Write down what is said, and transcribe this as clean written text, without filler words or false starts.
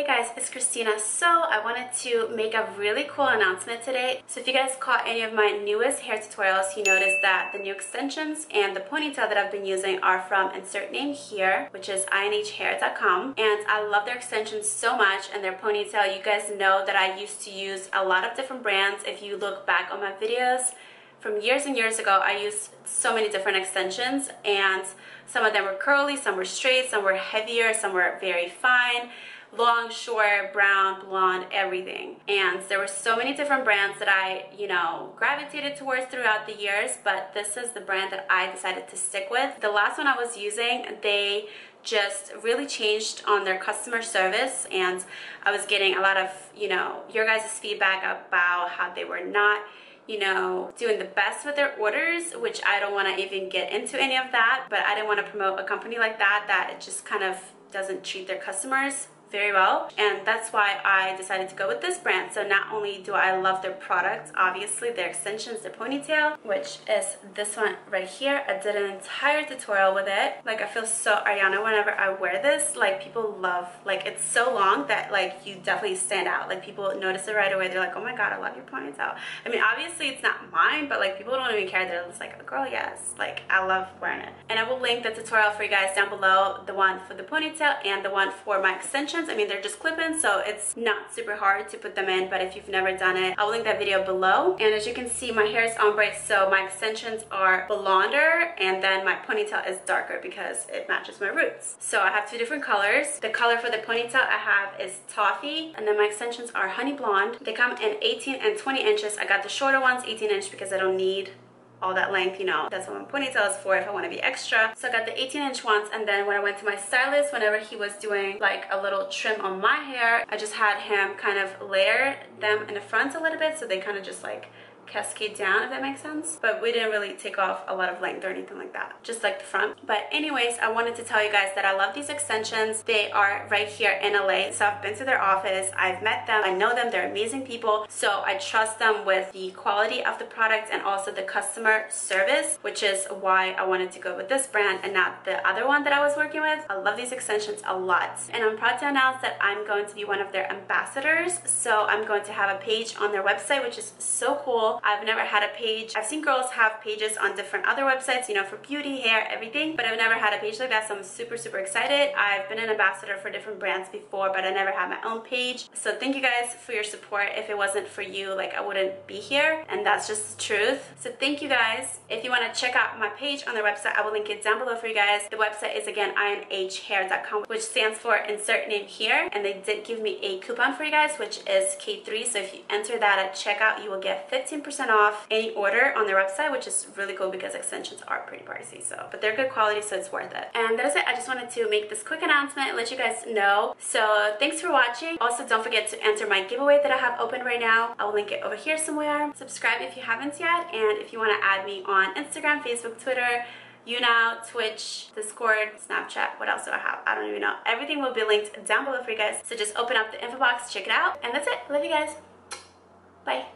Hey guys, it's Kristina. So I wanted to make a really cool announcement today. So if you guys caught any of my newest hair tutorials, you noticed that the new extensions and the ponytail that I've been using are from insert name here, which is inhair.com. And I love their extensions so much and their ponytail. You guys know that I used to use a lot of different brands. If you look back on my videos from years and years ago, I used so many different extensions, and some of them were curly, some were straight, some were heavier, some were very fine, long, short, brown, blonde, everything. And there were so many different brands that I, gravitated towards throughout the years, but this is the brand that I decided to stick with. The last one I was using, they just really changed on their customer service, and I was getting a lot of, your guys' feedback about how they were not doing the best with their orders, which I don't want to even get into any of that, but I didn't want to promote a company like that it just kind of doesn't treat their customers very well, and that's why I decided to go with this brand. So not only do I love their products, obviously their extensions, their ponytail, which is this one right here. I did an entire tutorial with it. Like, I feel so Ariana whenever I wear this. Like, people love, like, it's so long that like you definitely stand out. Like, people notice it right away. They're like, oh my god, I love your ponytail. I mean, obviously it's not mine, but like people don't even care. They're just like, girl, yes, like I love wearing it. And I will link the tutorial for you guys down below, the one for the ponytail and the one for my extensions. I mean, they're just clip-ins, so it's not super hard to put them in, but if you've never done it, I'll link that video below. And as you can see, my hair is ombre, so my extensions are blonder, and then my ponytail is darker because it matches my roots. So I have two different colors. The color for the ponytail I have is toffee, and then my extensions are honey blonde. They come in 18 and 20 inches. I got the shorter ones, 18 inch, because I don't need all that length, that's what my ponytail is for if I want to be extra. So I got the 18-inch ones, and then when I went to my stylist, whenever he was doing like a little trim on my hair, I just had him kind of layer them in the front a little bit, so they kind of just like cascade down, if that makes sense. But we didn't really take off a lot of length or anything like that, just like the front. But anyways, I wanted to tell you guys that I love these extensions. They are right here in LA, so I've been to their office, I've met them, I know them, they're amazing people, so I trust them with the quality of the product and also the customer service, which is why I wanted to go with this brand and not the other one that I was working with. I love these extensions a lot, and I'm proud to announce that I'm going to be one of their ambassadors. So I'm going to have a page on their website, which is so cool. I've never had a page. I've seen girls have pages on different other websites, for beauty, hair, everything, but I've never had a page like that, so I'm super, super excited. I've been an ambassador for different brands before, but I never had my own page. So thank you guys for your support. If it wasn't for you, like, I wouldn't be here, and that's just the truth. So thank you guys. If you want to check out my page on their website, I will link it down below for you guys. The website is again inhair.com, which stands for insert name here, and they did give me a coupon for you guys, which is K3. So if you enter that at checkout, you will get 15% off any order on their website, which is really cool because extensions are pretty pricey, but they're good quality, so it's worth it. And that is it. I just wanted to make this quick announcement and let you guys know. So thanks for watching. Also, don't forget to enter my giveaway that I have open right now. I will link it over here somewhere. Subscribe if you haven't yet, and if you want to add me on Instagram, Facebook, Twitter, YouNow, Twitch, Discord, Snapchat, what else do I have? I don't even know. Everything will be linked down below for you guys, so just open up the info box, check it out, and that's it. Love you guys. Bye.